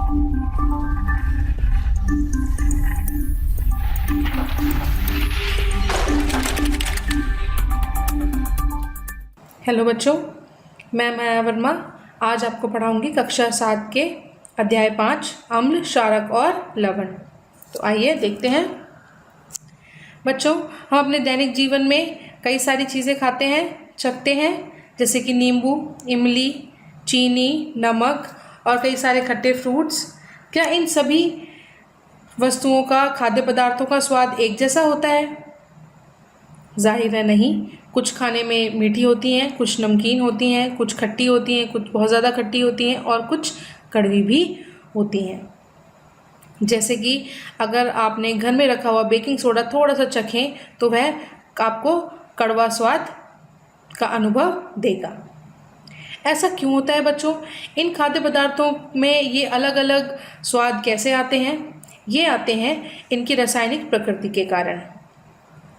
Hello बच्चों, मैं माया वर्मा आज आपको पढ़ाऊंगी कक्षा 7 के अध्याय 5 अम्ल, क्षारक और लवण। तो आइए देखते हैं। बच्चों, हम अपने दैनिक जीवन में कई सारी चीज़ें खाते हैं, चखते हैं, जैसे कि नींबू, इमली, चीनी, नमक और कई सारे खट्टे फ्रूट्स। क्या इन सभी वस्तुओं का, खाद्य पदार्थों का स्वाद एक जैसा होता है? जाहिर है नहीं। कुछ खाने में मीठी होती हैं, कुछ नमकीन होती हैं, कुछ खट्टी होती हैं, कुछ बहुत ज़्यादा खट्टी होती हैं और कुछ कड़वी भी होती हैं। जैसे कि अगर आपने घर में रखा हुआ बेकिंग सोडा थोड़ा सा चखें तो वह आपको कड़वा स्वाद का अनुभव देगा। ऐसा क्यों होता है बच्चों? इन खाद्य पदार्थों में ये अलग अलग स्वाद कैसे आते हैं? ये आते हैं इनकी रासायनिक प्रकृति के कारण,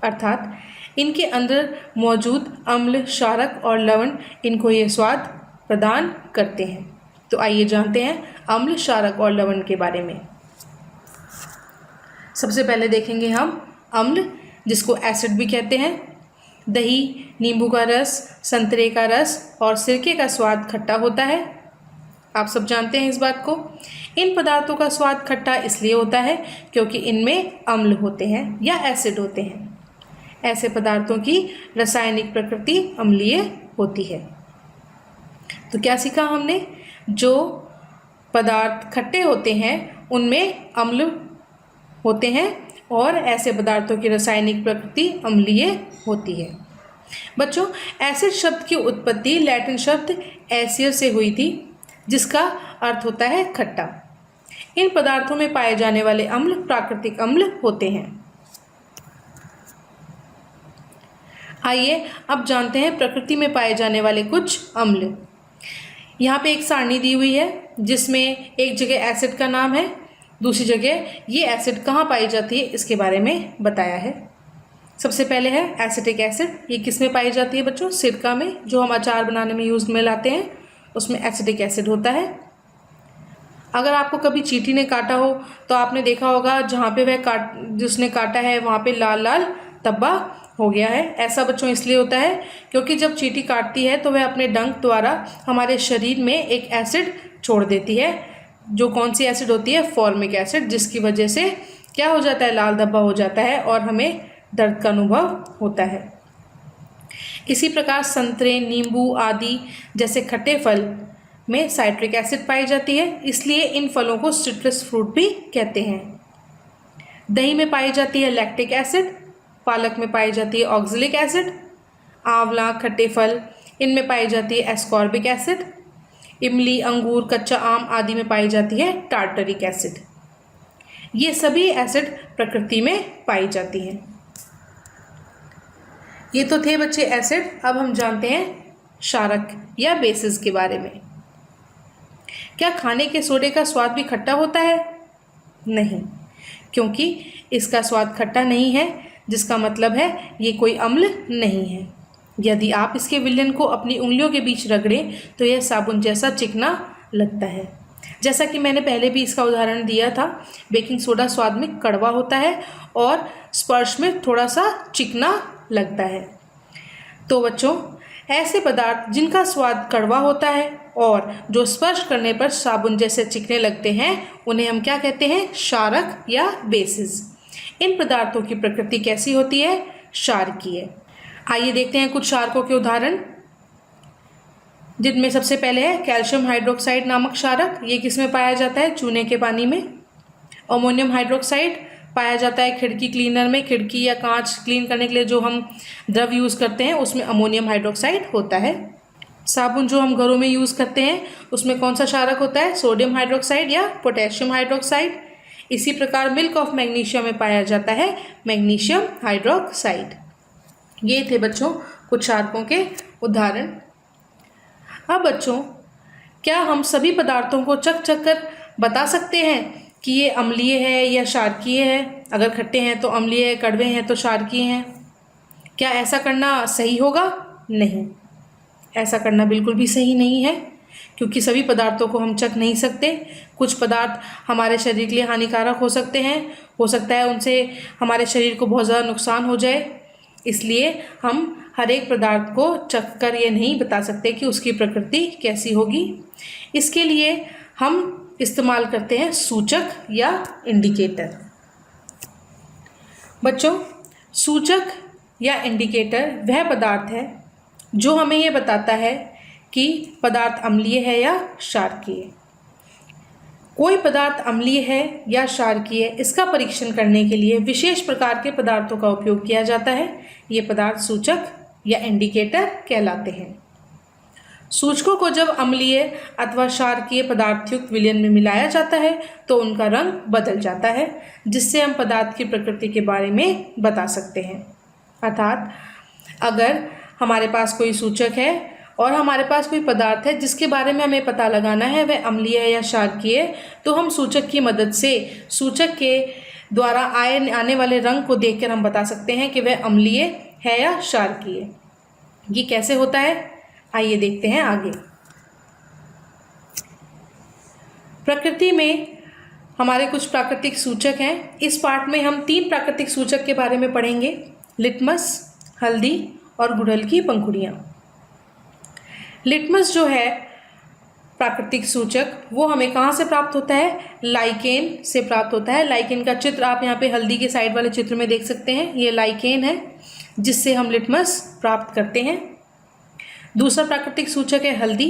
अर्थात इनके अंदर मौजूद अम्ल, क्षारक और लवण इनको ये स्वाद प्रदान करते हैं। तो आइए जानते हैं अम्ल, क्षारक और लवण के बारे में। सबसे पहले देखेंगे हम अम्ल, जिसको एसिड भी कहते हैं। दही, नींबू का रस, संतरे का रस और सिरके का स्वाद खट्टा होता है। आप सब जानते हैं इस बात को। इन पदार्थों का स्वाद खट्टा इसलिए होता है क्योंकि इनमें अम्ल होते हैं या एसिड होते हैं। ऐसे पदार्थों की रासायनिक प्रकृति अम्लीय होती है। तो क्या सीखा हमने? जो पदार्थ खट्टे होते हैं उनमें अम्ल होते हैं और ऐसे पदार्थों की रासायनिक प्रकृति अम्लीय होती है। बच्चों, एसिड शब्द की उत्पत्ति लैटिन शब्द एसियर से हुई थी, जिसका अर्थ होता है खट्टा। इन पदार्थों में पाए जाने वाले अम्ल प्राकृतिक अम्ल होते हैं। आइए अब जानते हैं प्रकृति में पाए जाने वाले कुछ अम्ल। यहाँ पे एक सारणी दी हुई है जिसमें एक जगह एसिड का नाम है, दूसरी जगह ये एसिड कहाँ पाई जाती है इसके बारे में बताया है। सबसे पहले है एसिटिक एसिड। ये किस में पाई जाती है बच्चों? सिरका में, जो हम अचार बनाने में यूज में लाते हैं, उसमें एसिटिक एसिड होता है। अगर आपको कभी चींटी ने काटा हो तो आपने देखा होगा जहाँ पे जिसने काटा है वहाँ पे लाल लाल धब्बा हो गया है। ऐसा बच्चों इसलिए होता है क्योंकि जब चींटी काटती है तो वह अपने डंक द्वारा हमारे शरीर में एक एसिड छोड़ देती है, जो कौन सी एसिड होती है? फॉर्मिक एसिड, जिसकी वजह से क्या हो जाता है? लाल धब्बा हो जाता है और हमें दर्द का अनुभव होता है। इसी प्रकार संतरे, नींबू आदि जैसे खट्टे फल में साइट्रिक एसिड पाई जाती है, इसलिए इन फलों को सिट्रस फ्रूट भी कहते हैं। दही में पाई जाती है लैक्टिक एसिड, पालक में पाई जाती है ऑक्जेलिक एसिड, आंवला, खट्टे फल, इनमें पाई जाती है एस्कॉर्बिक एसिड, इमली, अंगूर, कच्चा आम आदि में पाई जाती है टार्टरिक एसिड। ये सभी एसिड प्रकृति में पाई जाती हैं। ये तो थे बच्चे एसिड। अब हम जानते हैं क्षारक या बेसिस के बारे में। क्या खाने के सोडे का स्वाद भी खट्टा होता है? नहीं, क्योंकि इसका स्वाद खट्टा नहीं है, जिसका मतलब है ये कोई अम्ल नहीं है। यदि आप इसके विलयन को अपनी उंगलियों के बीच रगड़ें तो यह साबुन जैसा चिकना लगता है। जैसा कि मैंने पहले भी इसका उदाहरण दिया था, बेकिंग सोडा स्वाद में कड़वा होता है और स्पर्श में थोड़ा सा चिकना लगता है। तो बच्चों, ऐसे पदार्थ जिनका स्वाद कड़वा होता है और जो स्पर्श करने पर साबुन जैसे चिकने लगते हैं, उन्हें हम क्या कहते हैं? क्षारक या बेसिस। इन पदार्थों की प्रकृति कैसी होती है? क्षारकीय। आइए देखते हैं कुछ क्षारकों के उदाहरण, जिनमें सबसे पहले है कैल्शियम हाइड्रोक्साइड नामक क्षारक। ये किस में पाया जाता है? चूने के पानी में। अमोनियम हाइड्रोक्साइड पाया जाता है खिड़की क्लीनर में। खिड़की या कांच क्लीन करने के लिए जो हम द्रव यूज़ करते हैं उसमें अमोनियम हाइड्रोक्साइड होता है। साबुन जो हम घरों में यूज़ करते हैं उसमें कौन सा क्षारक होता है? सोडियम हाइड्रोक्साइड या पोटेशियम हाइड्रोक्साइड। इसी प्रकार मिल्क ऑफ मैग्नीशियम में पाया जाता है मैग्नीशियम हाइड्रोक्साइड। ये थे बच्चों कुछ क्षारकों के उदाहरण। अब बच्चों, क्या हम सभी पदार्थों को चख कर बता सकते हैं कि ये अम्लीय है या क्षारकीय है? अगर खट्टे हैं तो अम्लीय है, कड़वे हैं तो क्षारकीय हैं। क्या ऐसा करना सही होगा? नहीं, ऐसा करना बिल्कुल भी सही नहीं है, क्योंकि सभी पदार्थों को हम चख नहीं सकते। कुछ पदार्थ हमारे शरीर के लिए हानिकारक हो सकते हैं, हो सकता है उनसे हमारे शरीर को बहुत ज़्यादा नुकसान हो जाए, इसलिए हम हर एक पदार्थ को चख कर ये नहीं बता सकते कि उसकी प्रकृति कैसी होगी। इसके लिए हम इस्तेमाल करते हैं सूचक या इंडिकेटर। बच्चों, सूचक या इंडिकेटर वह पदार्थ है जो हमें ये बताता है कि पदार्थ अम्लीय है या क्षारकीय। कोई पदार्थ अम्लीय है या क्षारकीय, इसका परीक्षण करने के लिए विशेष प्रकार के पदार्थों का उपयोग किया जाता है। ये पदार्थ सूचक या इंडिकेटर कहलाते हैं। सूचकों को जब अम्लीय अथवा क्षारकीय पदार्थयुक्त विलयन में मिलाया जाता है तो उनका रंग बदल जाता है, जिससे हम पदार्थ की प्रकृति के बारे में बता सकते हैं। अर्थात अगर हमारे पास कोई सूचक है और हमारे पास कोई पदार्थ है जिसके बारे में हमें पता लगाना है वह अम्लीय है या क्षारकीय, तो हम सूचक की मदद से सूचक के द्वारा आने वाले रंग को देखकर हम बता सकते हैं कि वह अम्लीय है या क्षारकीय। ये कैसे होता है, आइए देखते हैं आगे। प्रकृति में हमारे कुछ प्राकृतिक सूचक हैं। इस पार्ट में हम 3 प्राकृतिक सूचक के बारे में पढ़ेंगे, लिटमस, हल्दी और गुड़हल की पंखुड़ियाँ। लिटमस जो है प्राकृतिक सूचक, वो हमें कहाँ से प्राप्त होता है, लाइकेन से प्राप्त होता है। लाइकेन का चित्र आप यहाँ पे हल्दी के साइड वाले चित्र में देख सकते हैं। ये लाइकेन है जिससे हम लिटमस प्राप्त करते हैं। दूसरा प्राकृतिक सूचक है हल्दी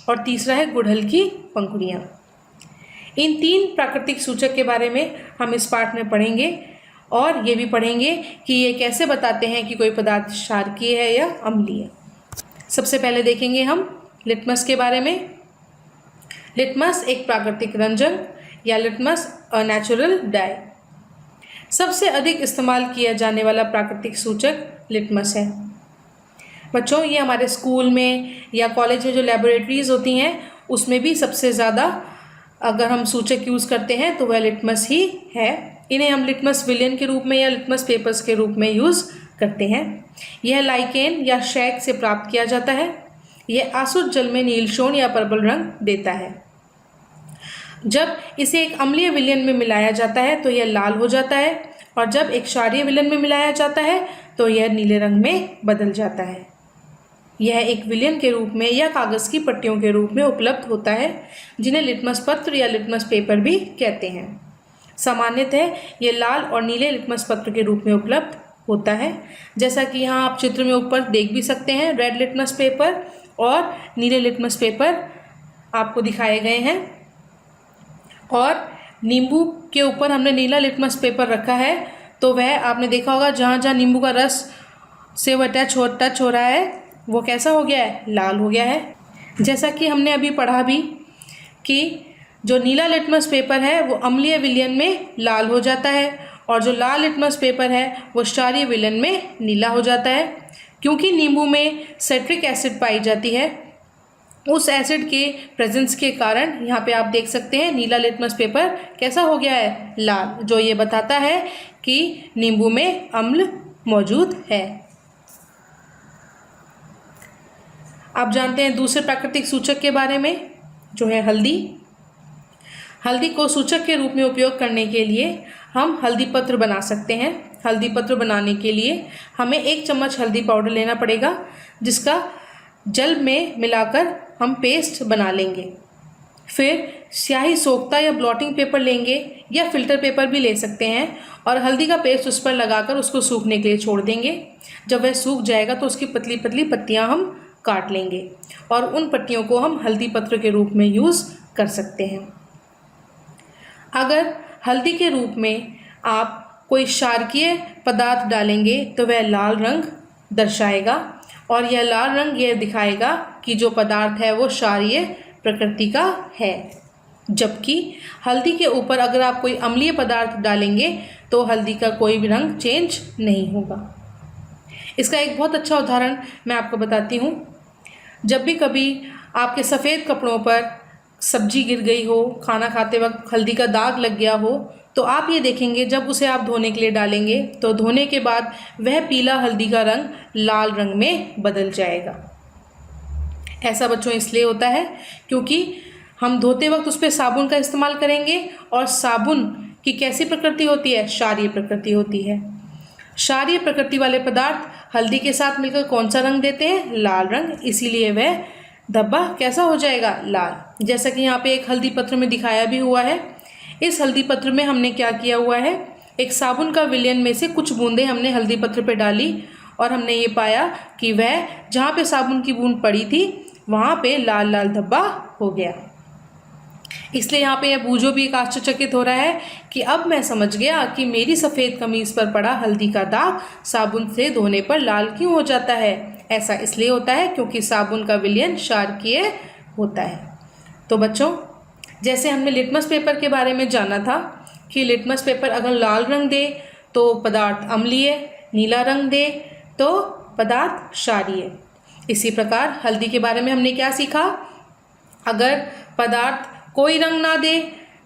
और तीसरा है गुड़हल की पंखुड़ियाँ। इन 3 प्राकृतिक सूचक के बारे में हम इस पाठ में पढ़ेंगे और ये भी पढ़ेंगे कि ये कैसे बताते हैं कि कोई पदार्थ क्षारकीय है या अम्लीय। सबसे पहले देखेंगे हम लिटमस के बारे में। लिटमस एक प्राकृतिक रंजन या लिटमस अ नेचुरल डाई। सबसे अधिक इस्तेमाल किया जाने वाला प्राकृतिक सूचक लिटमस है। बच्चों, ये हमारे स्कूल में या कॉलेज में जो लैबोरेटरीज होती हैं उसमें भी सबसे ज़्यादा अगर हम सूचक यूज़ करते हैं तो वह लिटमस ही है। इन्हें हम लिटमस विलयन के रूप में या लिटमस पेपर्स के रूप में यूज़ करते हैं। यह लाइकेन या शैक से प्राप्त किया जाता है। यह आसुत जल में नीलशोण या पर्पल रंग देता है। जब इसे एक अम्लीय विलयन में मिलाया जाता है तो यह लाल हो जाता है और जब एक क्षारीय विलयन में मिलाया जाता है तो यह नीले रंग में बदल जाता है। यह एक विलयन के रूप में या कागज़ की पट्टियों के रूप में उपलब्ध होता है, जिन्हें लिटमस पत्र या लिटमस पेपर भी कहते हैं। सामान्यतः ये लाल और नीले लिटमस पत्र के रूप में उपलब्ध होता है, जैसा कि यहाँ आप चित्र में ऊपर देख भी सकते हैं। रेड लिटमस पेपर और नीले लिटमस पेपर आपको दिखाए गए हैं और नींबू के ऊपर हमने नीला लिटमस पेपर रखा है, तो वह आपने देखा होगा जहाँ जहाँ नींबू का रस से वह टच हो रहा है वो कैसा हो गया है, लाल हो गया है। जैसा कि हमने अभी पढ़ा भी कि जो नीला लिटमस पेपर है वो अम्लीय विलयन में लाल हो जाता है और जो लाल लिटमस पेपर है वो क्षारीय विलयन में नीला हो जाता है। क्योंकि नींबू में सिट्रिक एसिड पाई जाती है, उस एसिड के प्रेजेंस के कारण यहाँ पे आप देख सकते हैं नीला लिटमस पेपर कैसा हो गया है, लाल, जो ये बताता है कि नींबू में अम्ल मौजूद है। आप जानते हैं दूसरे प्राकृतिक सूचक के बारे में, जो है हल्दी। हल्दी को सूचक के रूप में उपयोग करने के लिए हम हल्दी पत्र बना सकते हैं। हल्दी पत्र बनाने के लिए हमें 1 चम्मच हल्दी पाउडर लेना पड़ेगा, जिसका जल में मिलाकर हम पेस्ट बना लेंगे। फिर स्याही सोखता या ब्लॉटिंग पेपर लेंगे या फिल्टर पेपर भी ले सकते हैं और हल्दी का पेस्ट उस पर लगाकर उसको सूखने के लिए छोड़ देंगे। जब वह सूख जाएगा तो उसकी पतली पतली पत्तियाँ हम काट लेंगे और उन पत्तियों को हम हल्दी पत्र के रूप में यूज़ कर सकते हैं। अगर हल्दी के रूप में आप कोई क्षारकीय पदार्थ डालेंगे तो वह लाल रंग दर्शाएगा और यह लाल रंग यह दिखाएगा कि जो पदार्थ है वो क्षारीय प्रकृति का है। जबकि हल्दी के ऊपर अगर आप कोई अम्लीय पदार्थ डालेंगे तो हल्दी का कोई भी रंग चेंज नहीं होगा। इसका एक बहुत अच्छा उदाहरण मैं आपको बताती हूँ। जब भी कभी आपके सफ़ेद कपड़ों पर सब्जी गिर गई हो, खाना खाते वक्त हल्दी का दाग लग गया हो, तो आप ये देखेंगे जब उसे आप धोने के लिए डालेंगे तो धोने के बाद वह पीला हल्दी का रंग लाल रंग में बदल जाएगा। ऐसा बच्चों इसलिए होता है क्योंकि हम धोते वक्त उस पर साबुन का इस्तेमाल करेंगे और साबुन की कैसी प्रकृति होती है, क्षारीय प्रकृति होती है। क्षारीय प्रकृति वाले पदार्थ हल्दी के साथ मिलकर कौन सा रंग देते हैं, लाल रंग, इसीलिए वह धब्बा कैसा हो जाएगा, लाल। जैसा कि यहाँ पे एक हल्दी पत्र में दिखाया भी हुआ है। इस हल्दी पत्र में हमने क्या किया हुआ है, एक साबुन का विलयन में से कुछ बूंदें हमने हल्दी पत्र पे डाली और हमने ये पाया कि वह जहाँ पे साबुन की बूंद पड़ी थी वहाँ पे लाल लाल धब्बा हो गया। इसलिए यहाँ पे यह बूझो भी एक आश्चर्यचकित हो रहा है कि अब मैं समझ गया कि मेरी सफ़ेद कमीज पर पड़ा हल्दी का दाग साबुन से धोने पर लाल क्यों हो जाता है। ऐसा इसलिए होता है क्योंकि साबुन का विलयन क्षारकीय होता है। तो बच्चों, जैसे हमने लिटमस पेपर के बारे में जाना था कि लिटमस पेपर अगर लाल रंग दे तो पदार्थ अम्लीय, नीला रंग दे तो पदार्थ क्षारीय। इसी प्रकार हल्दी के बारे में हमने क्या सीखा, अगर पदार्थ कोई रंग ना दे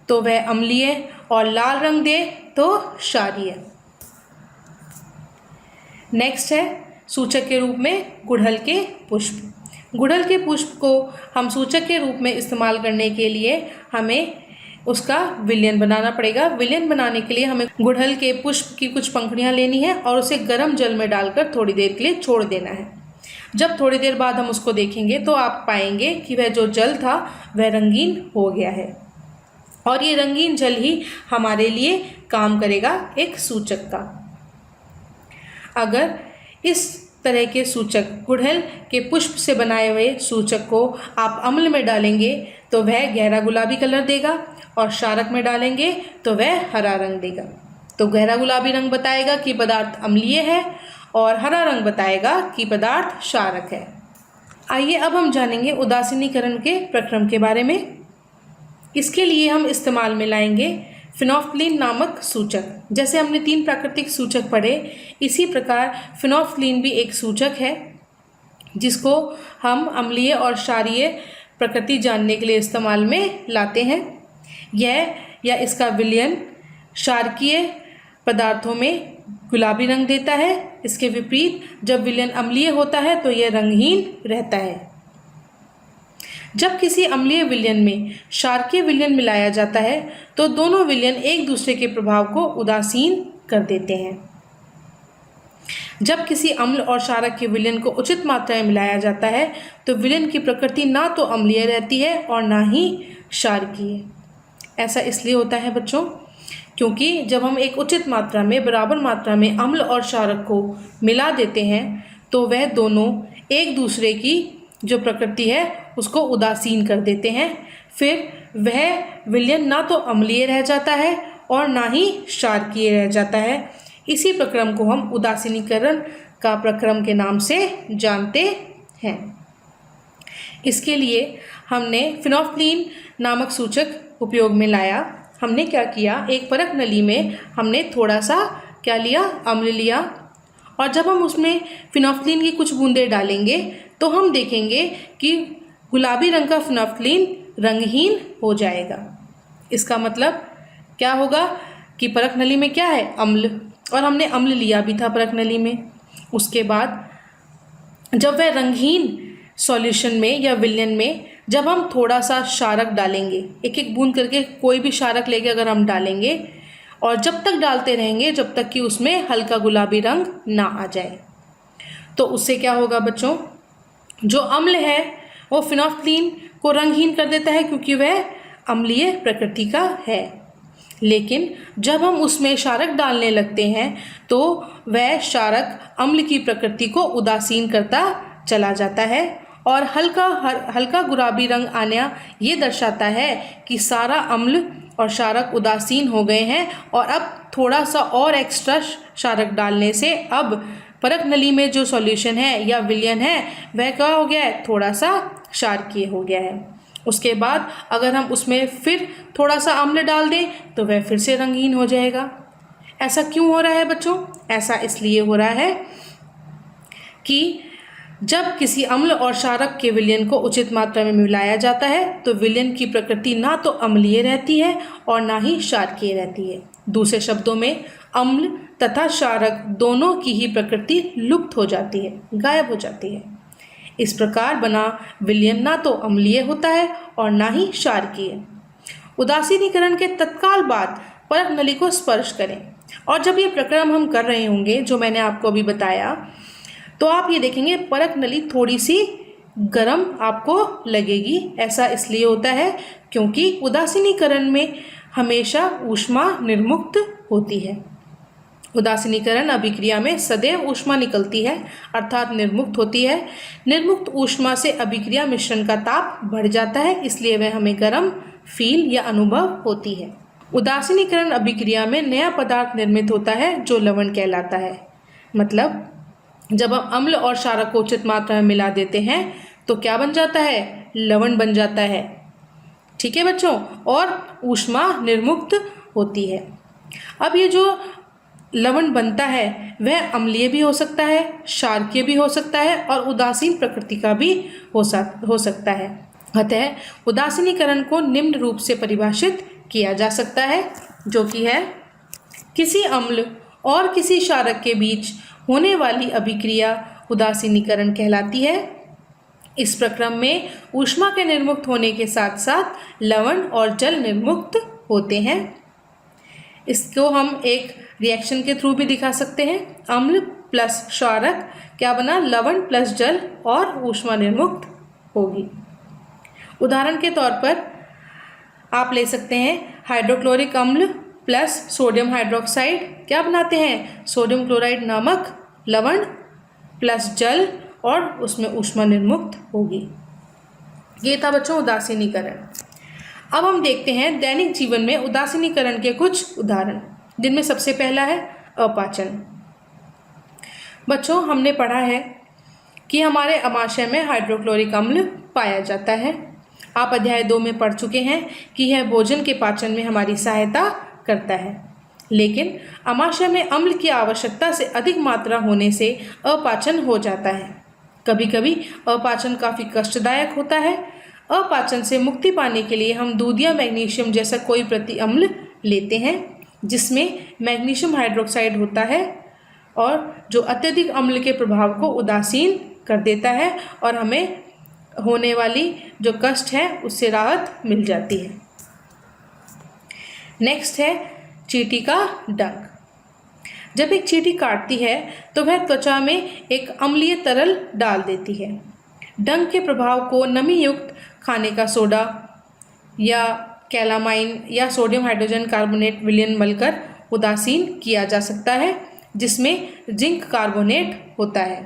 तो वह अम्लीय और लाल रंग दे तो क्षारीय। नेक्स्ट है सूचक के रूप में गुड़हल के पुष्प। गुड़हल के पुष्प को हम सूचक के रूप में इस्तेमाल करने के लिए हमें उसका विलयन बनाना पड़ेगा। विलयन बनाने के लिए हमें गुड़हल के पुष्प की कुछ पंखुड़ियाँ लेनी है और उसे गर्म जल में डालकर थोड़ी देर के लिए छोड़ देना है। जब थोड़ी देर बाद हम उसको देखेंगे तो आप पाएंगे कि वह जो जल था वह रंगीन हो गया है और ये रंगीन जल ही हमारे लिए काम करेगा एक सूचक का। अगर इस तरह के सूचक, गुड़हल के पुष्प से बनाए हुए सूचक को आप अम्ल में डालेंगे तो वह गहरा गुलाबी कलर देगा और क्षारक में डालेंगे तो वह हरा रंग देगा। तो गहरा गुलाबी रंग बताएगा कि पदार्थ अम्लीय है और हरा रंग बताएगा कि पदार्थ क्षारक है। आइए अब हम जानेंगे उदासीनीकरण के प्रक्रम के बारे में। इसके लिए हम इस्तेमाल में लाएंगे फिनोल्फ्थालीन नामक सूचक। जैसे हमने 3 प्राकृतिक सूचक पढ़े, इसी प्रकार फिनोल्फ्थालीन भी एक सूचक है जिसको हम अम्लीय और क्षारीय प्रकृति जानने के लिए इस्तेमाल में लाते हैं। यह या इसका विलयन क्षारकीय पदार्थों में गुलाबी रंग देता है। इसके विपरीत जब विलयन अम्लीय होता है तो यह रंगहीन रहता है। जब किसी अम्लीय विलयन में क्षारकीय विलयन मिलाया जाता है तो दोनों विलयन एक दूसरे के प्रभाव को उदासीन कर देते हैं। जब किसी अम्ल और क्षारक के विलयन को उचित मात्रा में मिलाया जाता है तो विलयन की प्रकृति ना तो अम्लीय रहती है और ना ही क्षारकीय। ऐसा इसलिए होता है बच्चों क्योंकि जब हम एक उचित मात्रा में, बराबर मात्रा में अम्ल और क्षारक को मिला देते हैं तो वह दोनों एक दूसरे की जो प्रकृति है उसको उदासीन कर देते हैं। फिर वह विलयन ना तो अम्लीय रह जाता है और ना ही क्षारकीय रह जाता है। इसी प्रक्रम को हम उदासीनीकरण का प्रक्रम के नाम से जानते हैं। इसके लिए हमने फिनोल्फ्थालीन नामक सूचक उपयोग में लाया। हमने क्या किया, एक परख नली में हमने थोड़ा सा क्या लिया, अम्ल लिया और जब हम उसमें फिनोल्फ्थालीन की कुछ बूंदें डालेंगे तो हम देखेंगे कि गुलाबी रंग का फिनोल्फ्थालीन रंगहीन हो जाएगा। इसका मतलब क्या होगा कि परख नली में क्या है, अम्ल, और हमने अम्ल लिया भी था परख नली में। उसके बाद जब वह रंगहीन सॉल्यूशन में या विलयन में जब हम थोड़ा सा क्षारक डालेंगे, एक एक बूंद करके कोई भी क्षारक लेके अगर हम डालेंगे और जब तक डालते रहेंगे जब तक कि उसमें हल्का गुलाबी रंग ना आ जाए, तो उससे क्या होगा बच्चों, जो अम्ल है वो फिनोल्फ्थालीन को रंगहीन कर देता है क्योंकि वह अम्लीय प्रकृति का है। लेकिन जब हम उसमें क्षारक डालने लगते हैं तो वह क्षारक अम्ल की प्रकृति को उदासीन करता चला जाता है और हल्का गुलाबी रंग आना ये दर्शाता है कि सारा अम्ल और क्षारक उदासीन हो गए हैं और अब थोड़ा सा और एक्स्ट्रा क्षारक डालने से अब परख नली में जो सॉल्यूशन है या विलयन है वह क्या हो गया है, थोड़ा सा क्षारकीय हो गया है। उसके बाद अगर हम उसमें फिर थोड़ा सा अम्ल डाल दें तो वह फिर से रंगीन हो जाएगा। ऐसा क्यों हो रहा है बच्चों? ऐसा इसलिए हो रहा है कि जब किसी अम्ल और क्षारक के विलयन को उचित मात्रा में मिलाया जाता है तो विलयन की प्रकृति ना तो अम्लीय रहती है और ना ही क्षारकीय रहती है। दूसरे शब्दों में अम्ल तथा क्षारक दोनों की ही प्रकृति लुप्त हो जाती है, गायब हो जाती है। इस प्रकार बना विलयन ना तो अम्लीय होता है और ना ही क्षारकीय। उदासीनीकरण के तत्काल बाद परख नली को स्पर्श करें, और जब ये प्रक्रम हम कर रहे होंगे जो मैंने आपको अभी बताया, तो आप ये देखेंगे परख नली थोड़ी सी गर्म आपको लगेगी। ऐसा इसलिए होता है क्योंकि उदासीनीकरण में हमेशा ऊष्मा निर्मुक्त होती है। उदासीनीकरण अभिक्रिया में सदैव ऊष्मा निकलती है अर्थात निर्मुक्त होती है। निर्मुक्त ऊष्मा से अभिक्रिया मिश्रण का ताप बढ़ जाता है, इसलिए वह हमें गर्म फील या अनुभव होती है। उदासीनीकरण अभिक्रिया में नया पदार्थ निर्मित होता है जो लवण कहलाता है। मतलब जब हम अम्ल और क्षारक को उचित मात्रा में मिला देते हैं तो क्या बन जाता है? लवण बन जाता है। ठीक है बच्चों, और ऊष्मा निर्मुक्त होती है। अब ये जो लवण बनता है वह अम्लीय भी हो सकता है, क्षारकीय भी हो सकता है और उदासीन प्रकृति का भी हो सकता है। अतः उदासीनीकरण को निम्न रूप से परिभाषित किया जा सकता है, जो कि है किसी अम्ल और किसी क्षारक के बीच होने वाली अभिक्रिया उदासीनीकरण कहलाती है। इस प्रक्रम में ऊष्मा के निर्मुक्त होने के साथ साथ लवण और जल निर्मुक्त होते हैं। इसको हम एक रिएक्शन के थ्रू भी दिखा सकते हैं। अम्ल प्लस क्षारक क्या बना? लवण प्लस जल और ऊष्मा निर्मुक्त होगी। उदाहरण के तौर पर आप ले सकते हैं हाइड्रोक्लोरिक अम्ल प्लस सोडियम हाइड्रोक्साइड क्या बनाते हैं? सोडियम क्लोराइड नामक लवण प्लस जल और उसमें ऊष्मा निर्मुक्त होगी। ये था बच्चों उदासीनीकरण। अब हम देखते हैं दैनिक जीवन में उदासीनीकरण के कुछ उदाहरण, जिनमें सबसे पहला है अपाचन। बच्चों हमने पढ़ा है कि हमारे अमाशय में हाइड्रोक्लोरिक अम्ल पाया जाता है। आप अध्याय 2 में पढ़ चुके हैं कि यह भोजन के पाचन में हमारी सहायता करता है, लेकिन अमाशय में अम्ल की आवश्यकता से अधिक मात्रा होने से अपाचन हो जाता है। कभी कभी अपाचन काफ़ी कष्टदायक होता है। अपाचन से मुक्ति पाने के लिए हम दूध या मैग्नीशियम जैसा कोई प्रति अम्ल लेते हैं जिसमें मैग्नीशियम हाइड्रोक्साइड होता है, और जो अत्यधिक अम्ल के प्रभाव को उदासीन कर देता है और हमें होने वाली जो कष्ट है उससे राहत मिल जाती है। नेक्स्ट है चींटी का डंक। जब एक चींटी काटती है तो वह त्वचा में एक अम्लीय तरल डाल देती है। डंक के प्रभाव को नमी युक्त खाने का सोडा या कैलामाइन या सोडियम हाइड्रोजन कार्बोनेट विलयन मलकर उदासीन किया जा सकता है, जिसमें जिंक कार्बोनेट होता है।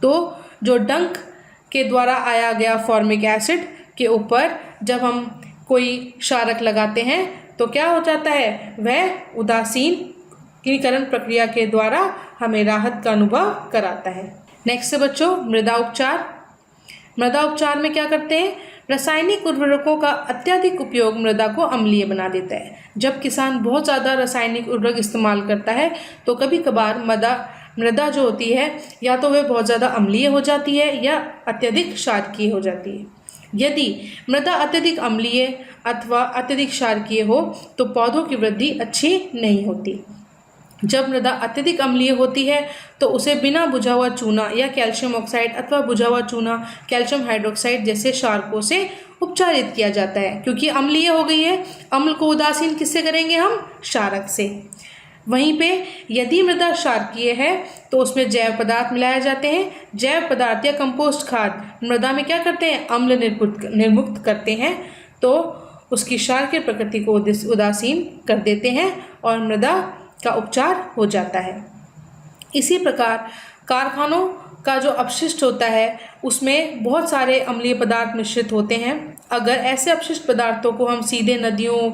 तो जो डंक के द्वारा आया गया फॉर्मिक एसिड के ऊपर जब हम कोई क्षारक लगाते हैं तो क्या हो जाता है? वह उदासीनीकरण प्रक्रिया के द्वारा हमें राहत का अनुभव कराता है। नेक्स्ट है बच्चों मृदा उपचार। मृदा उपचार में क्या करते हैं? रासायनिक उर्वरकों का अत्यधिक उपयोग मृदा को अम्लीय बना देता है। जब किसान बहुत ज़्यादा रासायनिक उर्वरक इस्तेमाल करता है तो कभी कभार मृदा जो होती है या तो वह बहुत ज़्यादा अम्लीय हो जाती है या अत्यधिक क्षारकीय हो जाती है। यदि मृदा अत्यधिक अम्लीय अथवा अत्यधिक क्षारकीय हो तो पौधों की वृद्धि अच्छी नहीं होती। जब मृदा अत्यधिक अम्लीय होती है तो उसे बिना बुझा हुआ चूना या कैल्शियम ऑक्साइड अथवा बुझा हुआ चूना कैल्शियम हाइड्रोक्साइड जैसे क्षारकों से उपचारित किया जाता है, क्योंकि अम्लीय हो गई है। अम्ल को उदासीन किससे करेंगे हम? क्षारक से। वहीं पे यदि मृदा क्षारकीय है तो उसमें जैव पदार्थ मिलाए जाते हैं। जैव पदार्थ या कंपोस्ट खाद मृदा में क्या करते हैं? अम्ल निर्मुक्त करते हैं, तो उसकी क्षारकीय प्रकृति को उदासीन कर देते हैं और मृदा का उपचार हो जाता है। इसी प्रकार कारखानों का जो अपशिष्ट होता है उसमें बहुत सारे अम्लीय पदार्थ मिश्रित होते हैं। अगर ऐसे अपशिष्ट पदार्थों को हम सीधे नदियों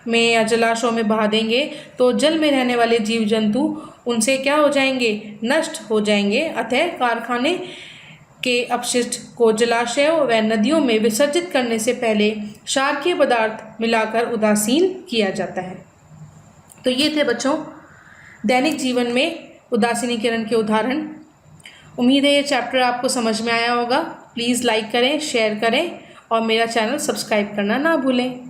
में या जलाशयों में बहा देंगे तो जल में रहने वाले जीव जंतु उनसे क्या हो जाएंगे? नष्ट हो जाएंगे। अतः कारखाने के अपशिष्ट को जलाशयों व नदियों में विसर्जित करने से पहले क्षारकीय पदार्थ मिलाकर उदासीन किया जाता है। तो ये थे बच्चों दैनिक जीवन में उदासीनीकरण के उदाहरण। उम्मीद है ये चैप्टर आपको समझ में आया होगा। प्लीज़ लाइक करें, शेयर करें और मेरा चैनल सब्सक्राइब करना ना भूलें।